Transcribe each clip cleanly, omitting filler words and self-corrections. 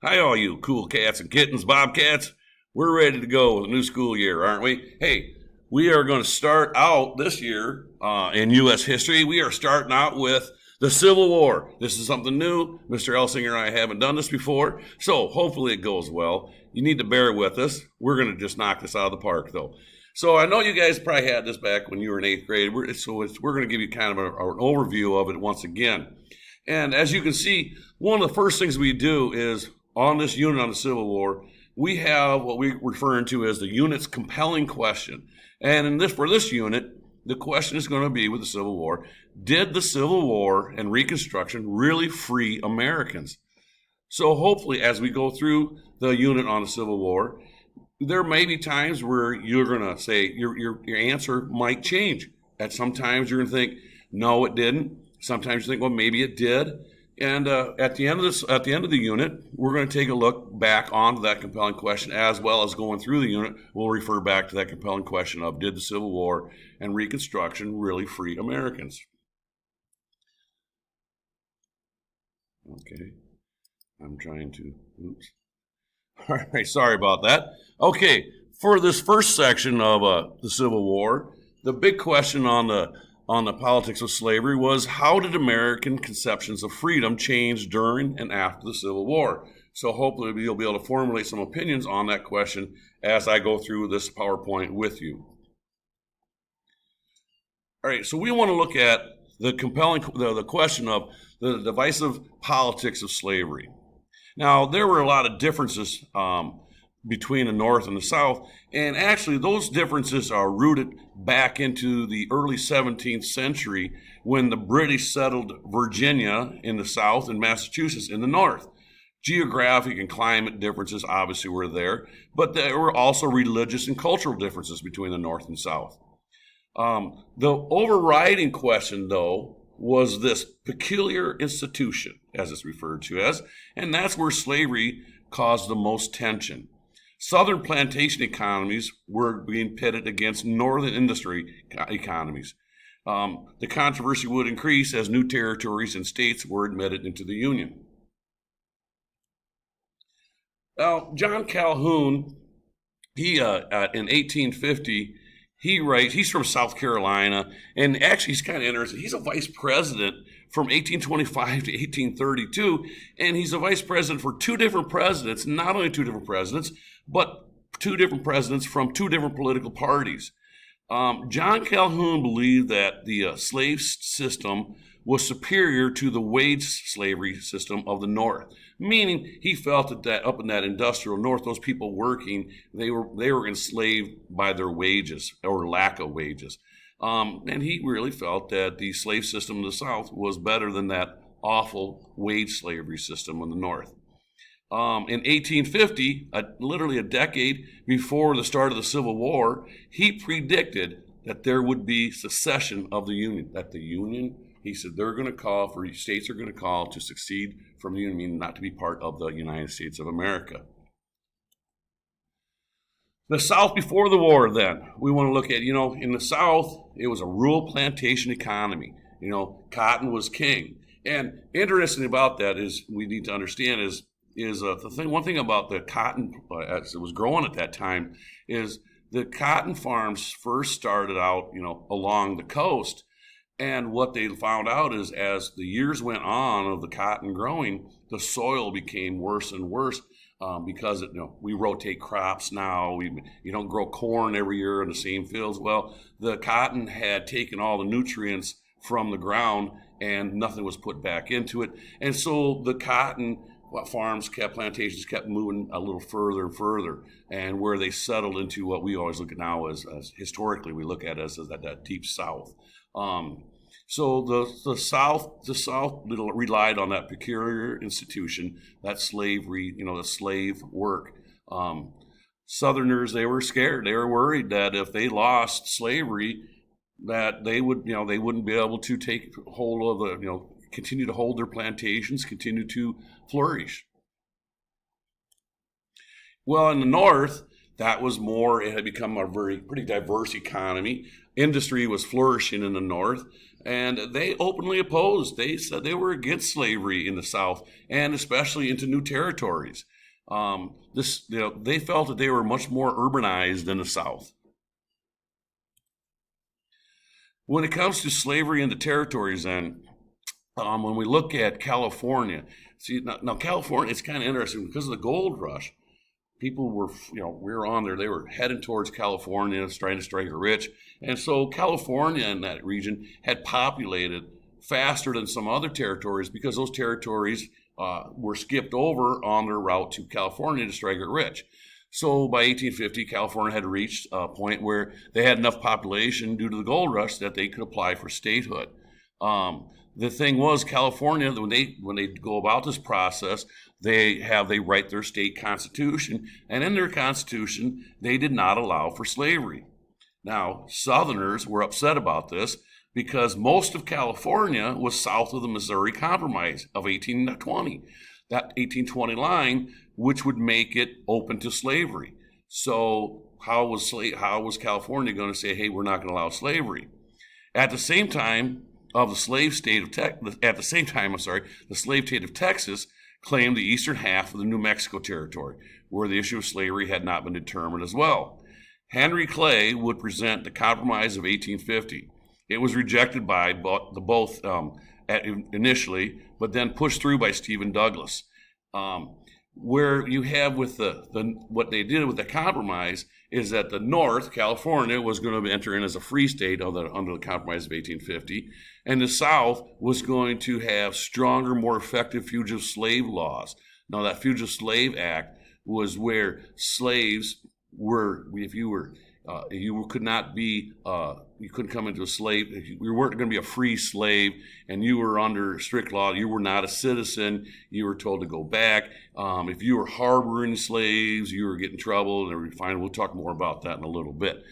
Hi, all you cool cats and kittens, bobcats. We're ready to go with a new school year, aren't we? Hey, we are going to start out this year in U.S. history. We are starting out with the Civil War. This is something new. Mr. Elsinger and I haven't done this before, so hopefully it goes well. You need to bear with us. We're going to just knock this out of the park, though. So I know you guys probably had this back when you were in eighth grade. We're going to give you kind of an overview of it once again. And as you can see, one of the first things we do is on this unit on the Civil War, we have what we're referring to as the unit's compelling question. And for this unit, the question is going to be with the Civil War, did the Civil War and Reconstruction really free Americans? So hopefully as we go through the unit on the Civil War, there may be times where you're going to say your answer might change. At sometimes you're going to think, no, it didn't. Sometimes you think, well, maybe it did. And at the end of the unit, we're going to take a look back onto that compelling question, as well as going through the unit. We'll refer back to that compelling question of, did the Civil War and Reconstruction really free Americans? Okay, I'm trying to, oops. All right, sorry about that. Okay, for this first section of the Civil War, the big question on the politics of slavery was, how did American conceptions of freedom change during and after the Civil War? So hopefully you'll be able to formulate some opinions on that question as I go through this PowerPoint with you. All right, so we want to look at the question of the divisive politics of slavery. Now, there were a lot of differences between the North and the South, and actually those differences are rooted back into the early 17th century when the British settled Virginia in the South and Massachusetts in the North. Geographic and climate differences obviously were there, but there were also religious and cultural differences between the North and South. The overriding question, though, was this peculiar institution, as it's referred to as, and that's where slavery caused the most tension. Southern plantation economies were being pitted against northern industry economies. The controversy would increase as new territories and states were admitted into the Union. Now, John Calhoun, in 1850, he's from South Carolina, and actually he's kind of interesting. He's a vice president from 1825 to 1832, and he's a vice president for two different presidents, not only two different presidents, but two different presidents from two different political parties. John Calhoun believed that the slave system was superior to the wage slavery system of the North, meaning he felt that up in that industrial North, those people working, they were enslaved by their wages or lack of wages. And he really felt that the slave system in the South was better than that awful wage slavery system in the North. In 1850, literally a decade before the start of the Civil War, he predicted that there would be secession of the Union, he said states are going to call to secede from the Union, meaning not to be part of the United States of America. The South before the war, then, we want to look at, in the South, it was a rural plantation economy. Cotton was king. And interesting about that is, we need to understand one thing about the cotton, as it was growing at that time, is the cotton farms first started out, along the coast. And what they found out is, as the years went on of the cotton growing, the soil became worse and worse because we rotate crops now. You don't grow corn every year in the same fields. Well, the cotton had taken all the nutrients from the ground, and nothing was put back into it. And so the cotton plantations kept moving a little further and further, and where they settled into what we always look at now as historically we look at as that deep South. So the South relied on that peculiar institution, that slavery, the slave work. Southerners, they were scared. They were worried that if they lost slavery, that they wouldn't be able to take hold of continue to hold their plantations, continue to flourish. Well, in the North, That was more, it had become a pretty diverse economy. Industry was flourishing in the North, and they openly opposed. They said they were against slavery in the South, and especially into new territories. They felt that they were much more urbanized in the South. When it comes to slavery in the territories, then, when we look at California, see now California, it's kind of interesting because of the gold rush. People were, we were on there. They were heading towards California, trying to strike it rich, and so California and that region had populated faster than some other territories because those territories were skipped over on their route to California to strike it rich. So by 1850, California had reached a point where they had enough population due to the gold rush that they could apply for statehood. The thing was, California, when they go about this process, they write their state constitution, and in their constitution, they did not allow for slavery. Now, Southerners were upset about this because most of California was south of the Missouri Compromise of 1820. That 1820 line, which would make it open to slavery. So how was California going to say, hey, we're not going to allow slavery? At the same time, the slave state of Texas claimed the eastern half of the New Mexico territory, where the issue of slavery had not been determined as well. Henry Clay would present the Compromise of 1850. It was rejected by both initially, but then pushed through by Stephen Douglas. Where you have with what they did with the compromise is that the North, California, was going to enter in as a free state under the Compromise of 1850, and the South was going to have stronger, more effective fugitive slave laws. Now, that Fugitive Slave Act was where slaves were, if you were you could not be, you couldn't come into a slave, you weren't going to be a free slave, and you were under strict law, you were not a citizen, you were told to go back. If you were harboring slaves, you were getting in trouble, and fine. We'll talk more about that in a little bit.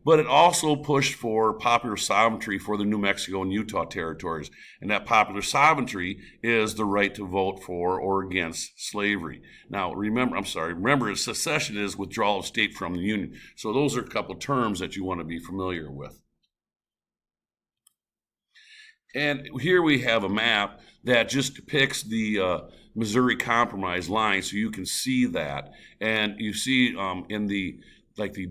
But it also pushed for popular sovereignty for the New Mexico and Utah territories. And that popular sovereignty is the right to vote for or against slavery. Now, remember, secession is withdrawal of state from the Union. So those are a couple of terms that you want to be familiar with. And here we have a map that just depicts the Missouri Compromise line, so you can see that. And you see in the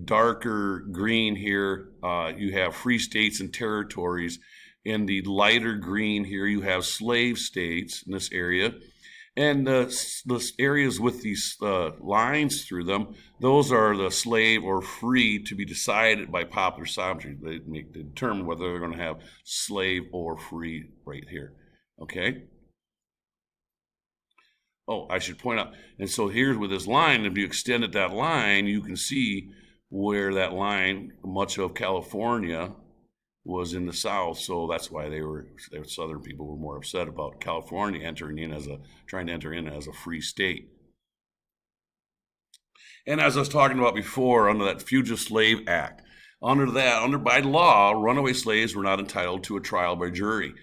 darker green here, you have free states and territories. In the lighter green here, you have slave states in this area. And the areas with these lines through them, those are the slave or free to be decided by popular sovereignty. They determine whether they're going to have slave or free right here. Okay? Oh, I should point out, and so here's with this line, if you extended that line, you can see where that line, much of California, was in the South, so that's why Southern people were more upset about California trying to enter in as a free state. And as I was talking about before, under that Fugitive Slave Act, by law, runaway slaves were not entitled to a trial by jury.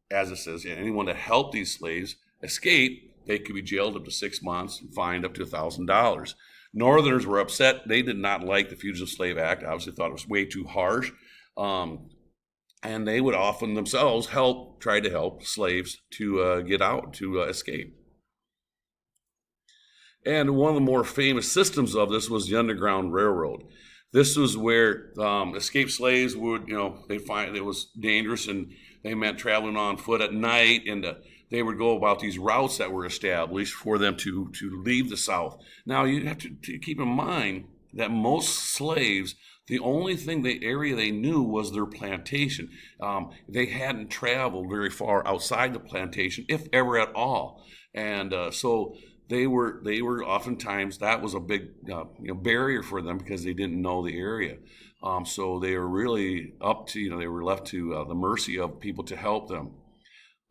As it says, anyone that helped these slaves escape, they could be jailed up to 6 months and fined up to $1,000. Northerners were upset. They did not like the Fugitive Slave Act. Obviously thought it was way too harsh. And they would often themselves try to help slaves to get out, to escape. And one of the more famous systems of this was the Underground Railroad. This was where escaped slaves would, they find it was dangerous, and they meant traveling on foot at night, and they would go about these routes that were established for them to leave the South. Now, you have to keep in mind that most slaves, the only area they knew was their plantation. They hadn't traveled very far outside the plantation, if ever at all. And so they were oftentimes, that was a big barrier for them because they didn't know the area. So they were really they were left to the mercy of people to help them.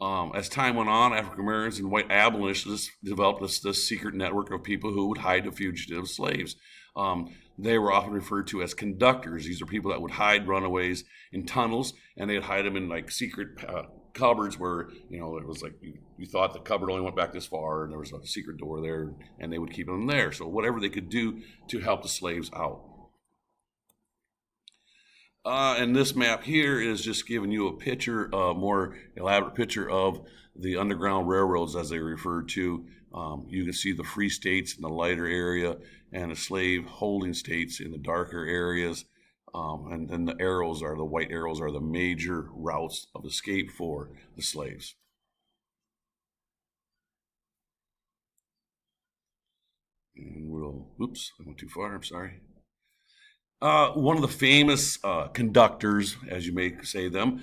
As time went on, African Americans and white abolitionists developed this secret network of people who would hide the fugitive slaves. They were often referred to as conductors. These are people that would hide runaways in tunnels, and they'd hide them in secret cupboards where, it was like you thought the cupboard only went back this far and there was a secret door there, and they would keep them there. So whatever they could do to help the slaves out. And this map here is just giving you a picture, a more elaborate picture of the Underground Railroads, as they refer to. You can see the free states in the lighter area and the slave holding states in the darker areas. And then the white arrows are the major routes of escape for the slaves. And oops, I went too far, I'm sorry. One of the famous conductors, as you may say them,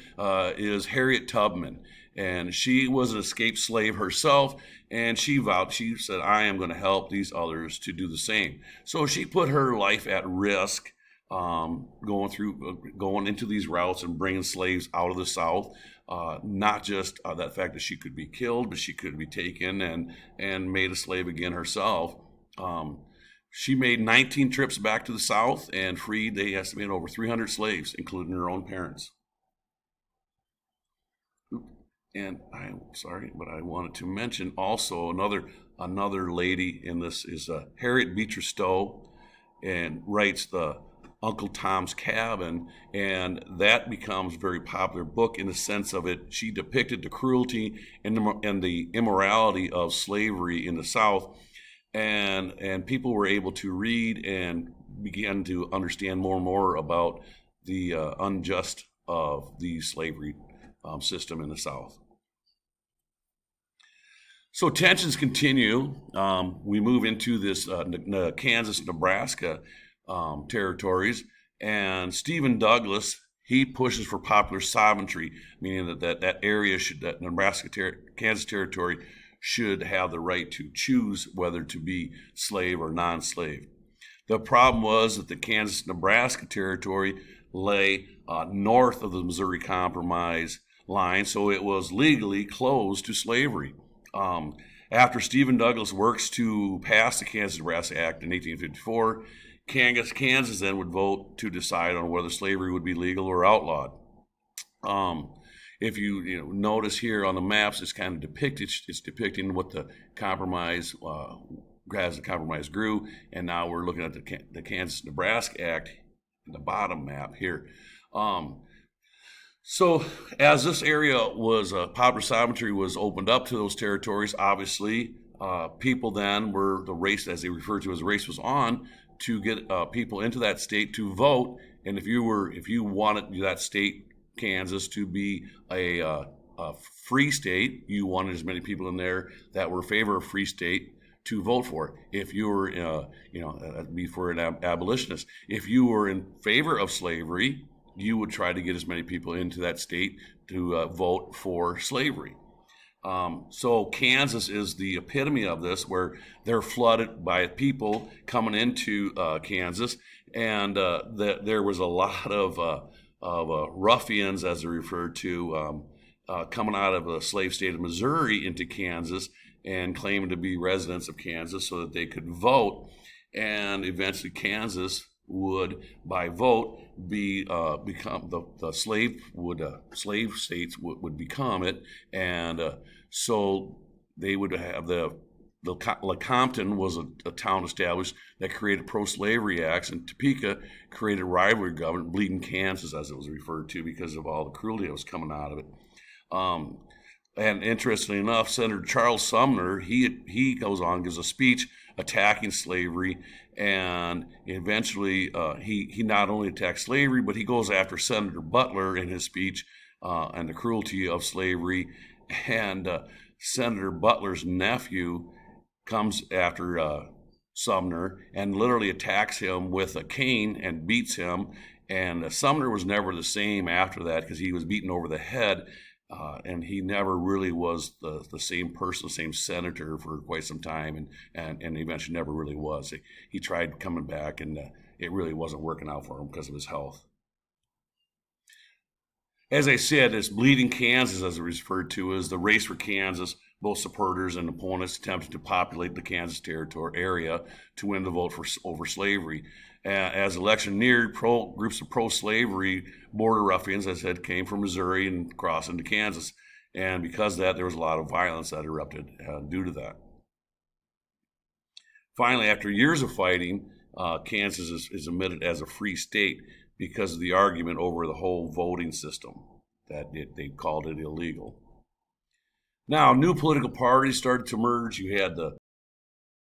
is Harriet Tubman. And she was an escaped slave herself, and she vowed, she said, I am going to help these others to do the same. So she put her life at risk, going into these routes and bringing slaves out of the South. Not just that fact that she could be killed, but she could be taken and made a slave again herself. She made 19 trips back to the South and freed, they estimate, over 300 slaves, including her own parents. And I'm sorry, but I wanted to mention also another lady in this is Harriet Beecher Stowe, and writes the Uncle Tom's Cabin, and that becomes a very popular book in the sense of it. She depicted the cruelty and the immorality of slavery in the South, and people were able to read and begin to understand more and more about the unjust of the slavery system in the South. So tensions continue. We move into this Kansas-Nebraska territories, and Stephen Douglas, he pushes for popular sovereignty, meaning that area that Kansas territory should have the right to choose whether to be slave or non-slave. The problem was that the Kansas-Nebraska territory lay north of the Missouri Compromise line, so it was legally closed to slavery. After Stephen Douglas works to pass the Kansas-Nebraska Act in 1854, Kansas then would vote to decide on whether slavery would be legal or outlawed. If you notice here on the maps, it's kind of depicted. It's depicting what the compromise, as the compromise grew, and now we're looking at the Kansas-Nebraska Act in the bottom map here. So as this area was popular sovereignty was opened up to those territories, obviously people then were the race, as they referred to as the race was on, to get people into that state to vote. And if you wanted that state, Kansas, to be a free state, you wanted as many people in there that were in favor of free state to vote for it. If you were, that'd be for an abolitionist. If you were in favor of slavery, you would try to get as many people into that state to vote for slavery. So Kansas is the epitome of this, where they're flooded by people coming into Kansas, and there was a lot of ruffians, as they're referred to, coming out of the slave state of Missouri into Kansas and claiming to be residents of Kansas so that they could vote, and eventually Kansas would, by vote, become the slave states would become it, and so they would have the Lecompton was a town established that created pro-slavery acts, and Topeka created a rivalry government, Bleeding Kansas, as it was referred to, because of all the cruelty that was coming out of it. And interestingly enough, Senator Charles Sumner, he goes on, gives a speech attacking slavery, and eventually he not only attacks slavery, but he goes after Senator Butler in his speech and the cruelty of slavery. And Senator Butler's nephew comes after Sumner and literally attacks him with a cane and beats him. And Sumner was never the same after that, because he was beaten over the head. And he never really was the same person, same senator for quite some time, and eventually never really was. He tried coming back, and it really wasn't working out for him because of his health. As I said, this Bleeding Kansas, as it was referred to, is the race for Kansas. Both supporters and opponents attempted to populate the Kansas territory area to win the vote over slavery. As election neared, groups of pro-slavery border ruffians, as I said, came from Missouri and crossed into Kansas. And because of that, there was a lot of violence that erupted due to that. Finally, after years of fighting, Kansas is admitted as a free state because of the argument over the whole voting system, that they called it illegal. Now, new political parties started to emerge. You had the